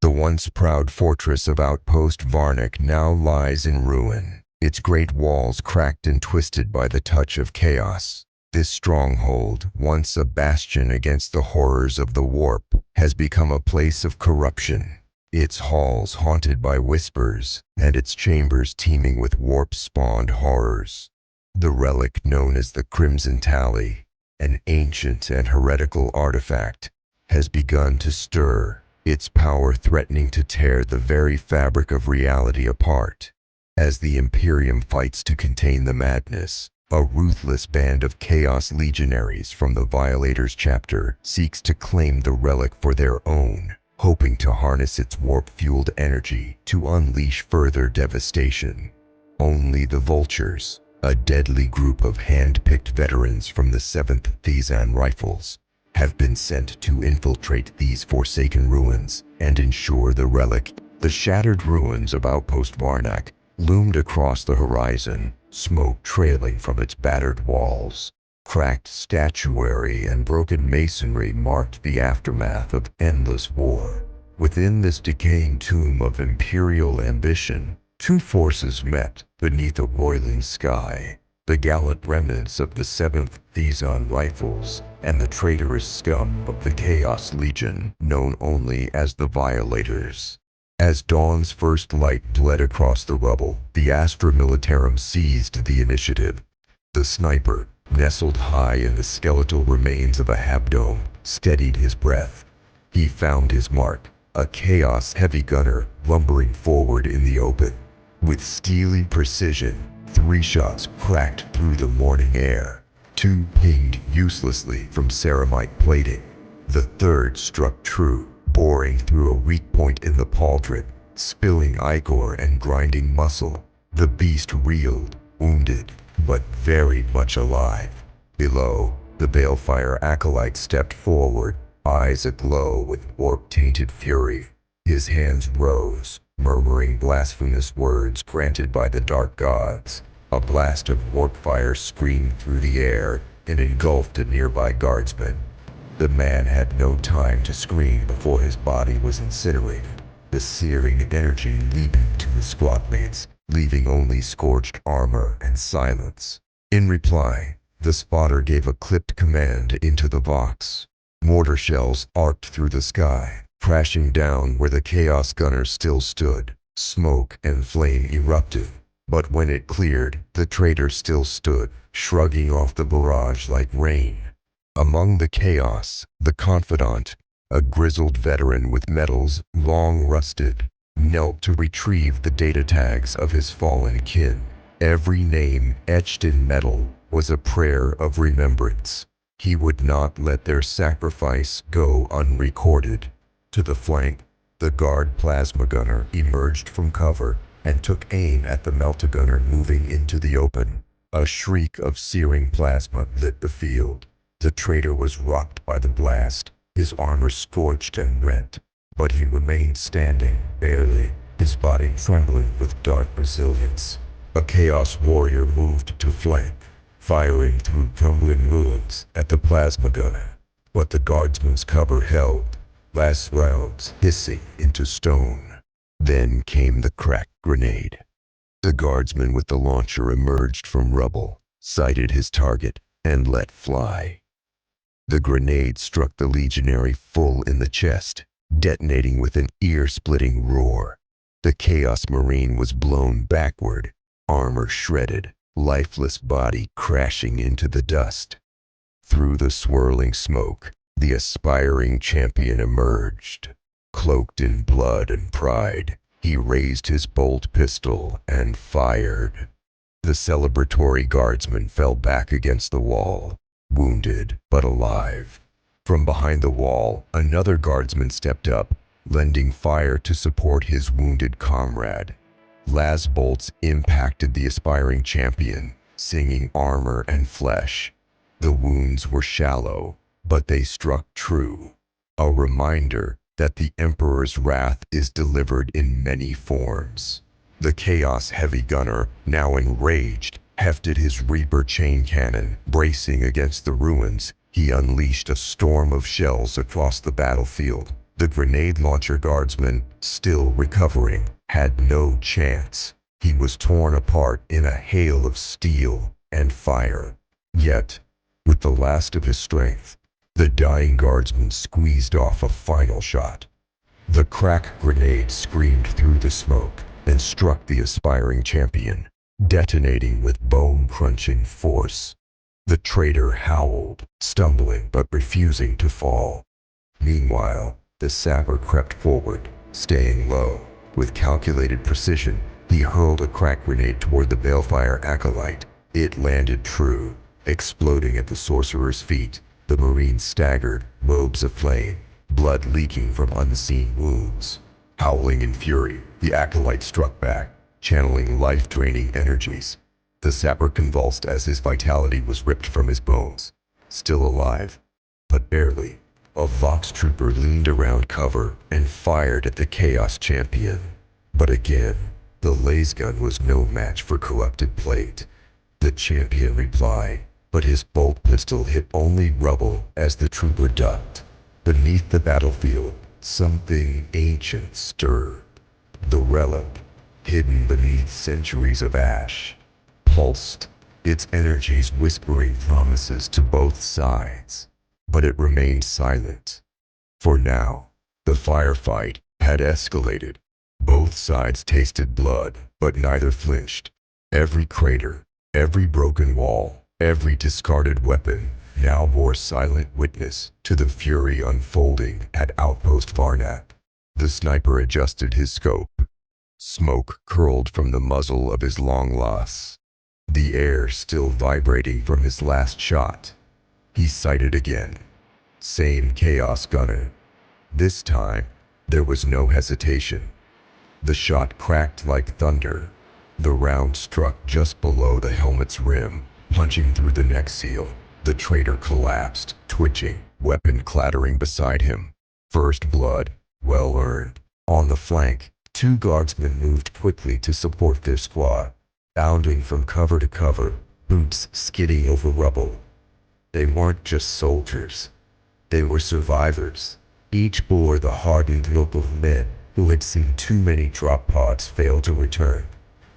The once proud fortress of Outpost Varnak now lies in ruin, its great walls cracked and twisted by the touch of chaos. This stronghold, once a bastion against the horrors of the warp, has become a place of corruption. Its halls haunted by whispers, and its chambers teeming with warp-spawned horrors. The relic known as the Crimson Tally, an ancient and heretical artifact, has begun to stir, its power threatening to tear the very fabric of reality apart. As the Imperium fights to contain the madness, a ruthless band of Chaos Legionaries from the Violators Chapter seeks to claim the relic for their own, hoping to harness its warp-fueled energy to unleash further devastation. Only the Vultures, a deadly group of hand-picked veterans from the 7th Thezan Rifles, have been sent to infiltrate these forsaken ruins and ensure the relic. The shattered ruins of Outpost Varnak loomed across the horizon, smoke trailing from its battered walls. Cracked statuary and broken masonry marked the aftermath of endless war. Within this decaying tomb of imperial ambition, two forces met beneath a roiling sky. The gallant remnants of the 7th Thezan Rifles and the traitorous scum of the Chaos Legion, known only as the Violators. As dawn's first light bled across the rubble, the Astra Militarum seized the initiative. The sniper, nestled high in the skeletal remains of a habdome, steadied his breath. He found his mark, a Chaos heavy gunner lumbering forward in the open. With steely precision, 3 shots cracked through the morning air. 2 pinged uselessly from ceramite plating. The third struck true, boring through a weak point in the pauldron, spilling ichor and grinding muscle. The beast reeled, wounded, but very much alive. Below, the balefire acolyte stepped forward, eyes aglow with warp-tainted fury. His hands rose, murmuring blasphemous words granted by the dark gods. A blast of warp fire screamed through the air and engulfed a nearby guardsman. The man had no time to scream before his body was incinerated, the searing energy leaping to his squadmates, leaving only scorched armor and silence. In reply, the spotter gave a clipped command into the Vox. Mortar shells arced through the sky, crashing down where the Chaos gunner still stood. Smoke and flame erupted, but when it cleared, the traitor still stood, shrugging off the barrage like rain. Among the Chaos, the Confidant, a grizzled veteran with medals long rusted, knelt to retrieve the data tags of his fallen kin. Every name etched in metal was a prayer of remembrance. He would not let their sacrifice go unrecorded. To the flank, the guard plasma gunner emerged from cover and took aim at the meltagunner moving into the open. A shriek of searing plasma lit the field. The traitor was rocked by the blast, his armor scorched and rent, but he remained standing, barely, his body trembling with dark resilience. A Chaos warrior moved to flank, firing through crumbling ruins at the plasma gunner. But the guardsman's cover held, last rounds hissing into stone. Then came the cracked grenade. The guardsman with the launcher emerged from rubble, sighted his target, and let fly. The grenade struck the legionary full in the chest, detonating with an ear-splitting roar. The Chaos Marine was blown backward, armor shredded, lifeless body crashing into the dust. Through the swirling smoke, the aspiring champion emerged. Cloaked in blood and pride, he raised his bolt pistol and fired. The celebratory guardsman fell back against the wall, wounded but alive. From behind the wall, another guardsman stepped up, lending fire to support his wounded comrade. Las bolts impacted the aspiring champion, singing armor and flesh. The wounds were shallow, but they struck true. A reminder that the Emperor's wrath is delivered in many forms. The Chaos heavy gunner, now enraged, hefted his Reaper chain cannon. Bracing against the ruins, he unleashed a storm of shells across the battlefield. The grenade launcher guardsman, still recovering, had no chance. He was torn apart in a hail of steel and fire. Yet, with the last of his strength, the dying guardsman squeezed off a final shot. The crack grenade screamed through the smoke and struck the aspiring champion, detonating with bone-crunching force. The traitor howled, stumbling but refusing to fall. Meanwhile, the sapper crept forward, staying low. With calculated precision, he hurled a crack grenade toward the balefire acolyte. It landed true, exploding at the sorcerer's feet. The marine staggered, robes aflame, blood leaking from unseen wounds. Howling in fury, the acolyte struck back, channeling life-draining energies. The sapper convulsed as his vitality was ripped from his bones. Still alive, but barely, a Vox trooper leaned around cover and fired at the Chaos champion. But again, the lasgun was no match for corrupted plate. The champion replied, but his bolt pistol hit only rubble as the trooper ducked. Beneath the battlefield, something ancient stirred. The relic, hidden beneath centuries of ash, pulsed, its energies whispering promises to both sides. But it remained silent. For now, the firefight had escalated. Both sides tasted blood, but neither flinched. Every crater, every broken wall, every discarded weapon now bore silent witness to the fury unfolding at Outpost Varnak. The sniper adjusted his scope. Smoke curled from the muzzle of his long loss, the air still vibrating from his last shot. He sighted again. Same Chaos gunner. This time, there was no hesitation. The shot cracked like thunder. The round struck just below the helmet's rim, punching through the neck seal. The traitor collapsed, twitching, weapon clattering beside him. First blood, well earned. On the flank, two guardsmen moved quickly to support their squad, bounding from cover to cover, boots skidding over rubble. They weren't just soldiers. They were survivors. Each bore the hardened look of men who had seen too many drop pods fail to return.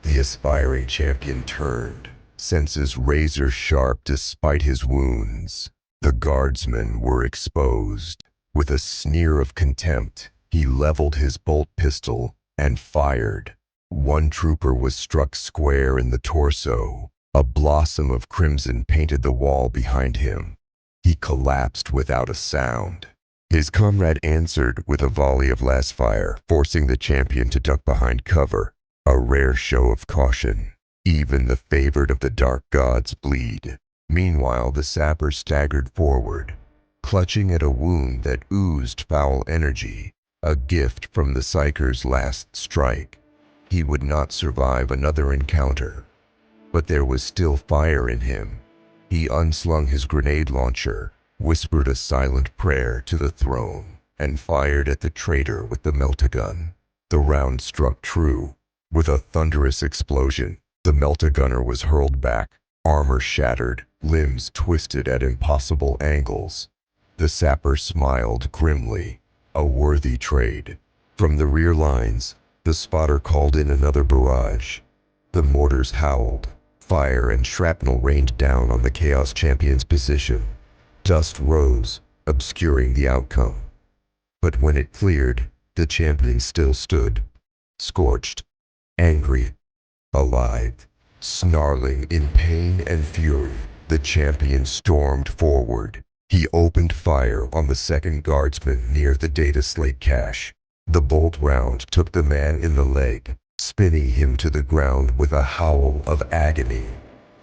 The aspiring champion turned, senses razor sharp despite his wounds. The guardsmen were exposed. With a sneer of contempt, he leveled his bolt pistol and fired. One trooper was struck square in the torso. A blossom of crimson painted the wall behind him. He collapsed without a sound. His comrade answered with a volley of last fire, forcing the champion to duck behind cover. A rare show of caution. Even the favored of the dark gods bleed. Meanwhile, the sapper staggered forward, clutching at a wound that oozed foul energy, a gift from the psyker's last strike. He would not survive another encounter. But there was still fire in him. He unslung his grenade launcher, whispered a silent prayer to the throne, and fired at the traitor with the meltagun. The round struck true. With a thunderous explosion, the meltagunner was hurled back, armor shattered, limbs twisted at impossible angles. The sapper smiled grimly. A worthy trade. From the rear lines, the spotter called in another barrage. The mortars howled. Fire and shrapnel rained down on the Chaos champion's position. Dust rose, obscuring the outcome. But when it cleared, the champion still stood, scorched, angry, alive, snarling in pain and fury. The champion stormed forward. He opened fire on the second guardsman near the data slate cache. The bolt round took the man in the leg, spinning him to the ground with a howl of agony.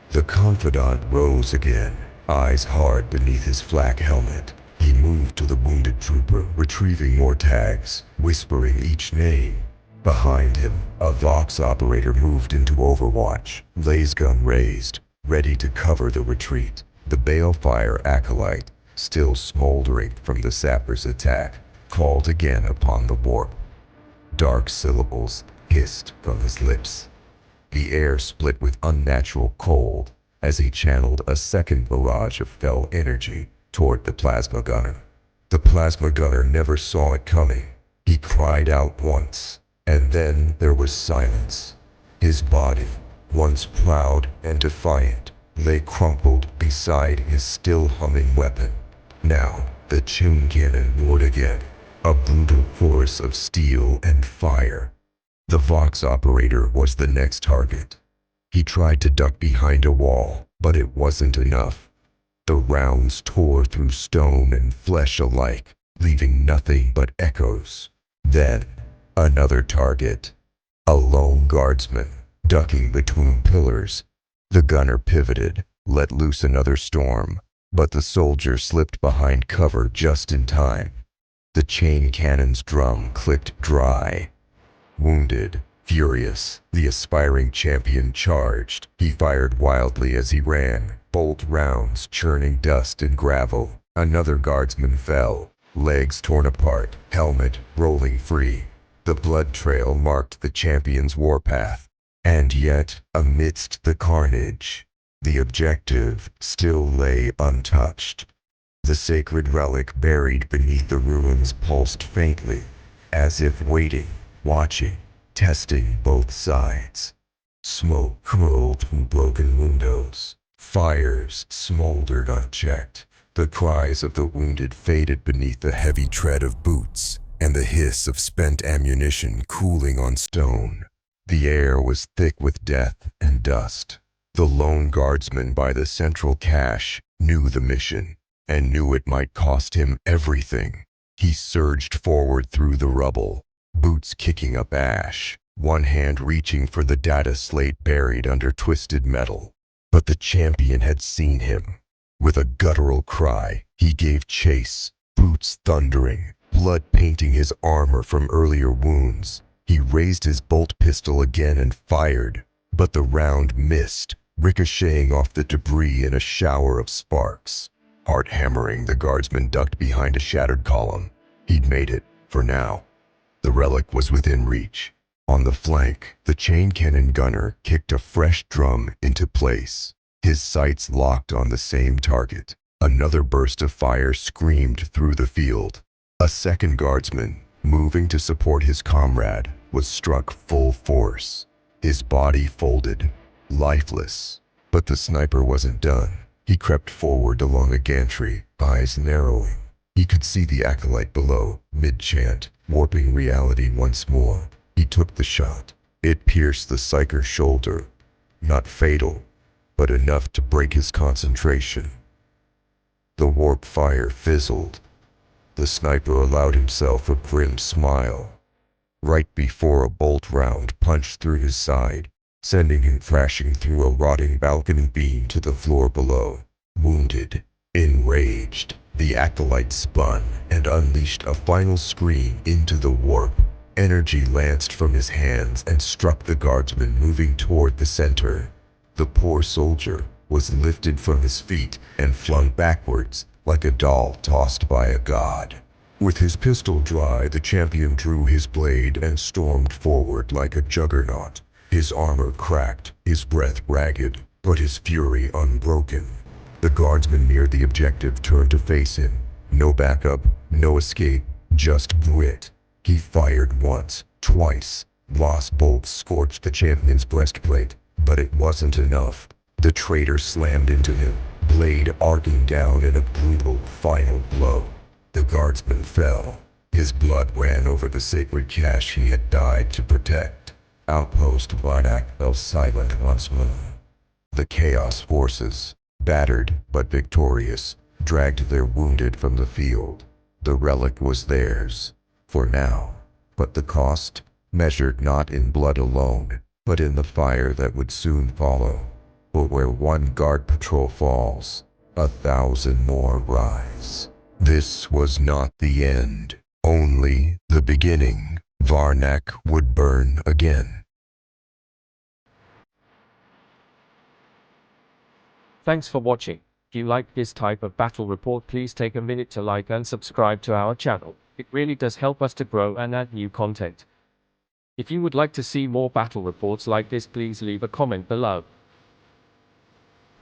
The confidant rose again, eyes hard beneath his flak helmet. He moved to the wounded trooper, retrieving more tags, whispering each name. Behind him, a Vox operator moved into Overwatch, lasgun raised, ready to cover the retreat. The balefire acolyte, still smoldering from the sapper's attack, called again upon the warp. Dark syllables hissed from his lips. The air split with unnatural cold as he channeled a second barrage of fell energy toward the plasma gunner. The plasma gunner never saw it coming. He cried out once, and then there was silence. His body, once proud and defiant, lay crumpled beside his still humming weapon. Now, the tune cannon roared again, a brutal chorus of steel and fire. The Vox operator was the next target. He tried to duck behind a wall, but it wasn't enough. The rounds tore through stone and flesh alike, leaving nothing but echoes. Then, another target. A lone guardsman, ducking between pillars. The gunner pivoted, let loose another storm, but the soldier slipped behind cover just in time. The chain cannon's drum clicked dry. Wounded, furious, the aspiring champion charged. He fired wildly as he ran, bolt rounds churning dust and gravel. Another guardsman fell, legs torn apart, helmet rolling free. The blood trail marked the champion's warpath. And yet, amidst the carnage, the objective still lay untouched. The sacred relic buried beneath the ruins pulsed faintly, as if waiting, watching, testing both sides. Smoke curled from broken windows. Fires smoldered unchecked. The cries of the wounded faded beneath the heavy tread of boots, and the hiss of spent ammunition cooling on stone. The air was thick with death and dust. The lone guardsman by the central cache knew the mission, and knew it might cost him everything. He surged forward through the rubble, boots kicking up ash, one hand reaching for the data slate buried under twisted metal. But the champion had seen him. With a guttural cry, he gave chase, boots thundering, blood painting his armor from earlier wounds. He raised his bolt pistol again and fired, but the round missed, ricocheting off the debris in a shower of sparks. Heart hammering, the guardsman ducked behind a shattered column. He'd made it, for now. The relic was within reach. On the flank, the chain cannon gunner kicked a fresh drum into place. His sights locked on the same target. Another burst of fire screamed through the field. A second guardsman, moving to support his comrade, was struck full force. His body folded, lifeless. But the sniper wasn't done. He crept forward along a gantry, eyes narrowing. He could see the acolyte below, mid-chant, warping reality once more. He took the shot. It pierced the psyker's shoulder. Not fatal, but enough to break his concentration. The warp fire fizzled. The sniper allowed himself a grim smile. Right before a bolt round punched through his side, sending him crashing through a rotting balcony beam to the floor below. Wounded, enraged, the acolyte spun and unleashed a final scream into the warp. Energy lanced from his hands and struck the guardsman moving toward the center. The poor soldier was lifted from his feet and flung backwards like a doll tossed by a god. With his pistol dry, the champion drew his blade and stormed forward like a juggernaut. His armor cracked, his breath ragged, but his fury unbroken. The guardsman near the objective turned to face him. No backup, no escape, just grit. He fired once, twice. Lost bolts scorched the champion's breastplate, but it wasn't enough. The traitor slammed into him, blade arcing down in a brutal final blow. The guardsman fell. His blood ran over the sacred cache he had died to protect. Outpost Varnak fell silent once more. The Chaos forces, battered but victorious, dragged their wounded from the field. The relic was theirs, for now. But the cost, measured not in blood alone, but in the fire that would soon follow. But where one guard patrol falls, 1,000 more rise. This was not the end, only the beginning. Varnak would burn again. Thanks for watching. If you like this type of battle report, please take a minute to like and subscribe to our channel. It really does help us to grow and add new content. If you would like to see more battle reports like this, please leave a comment below.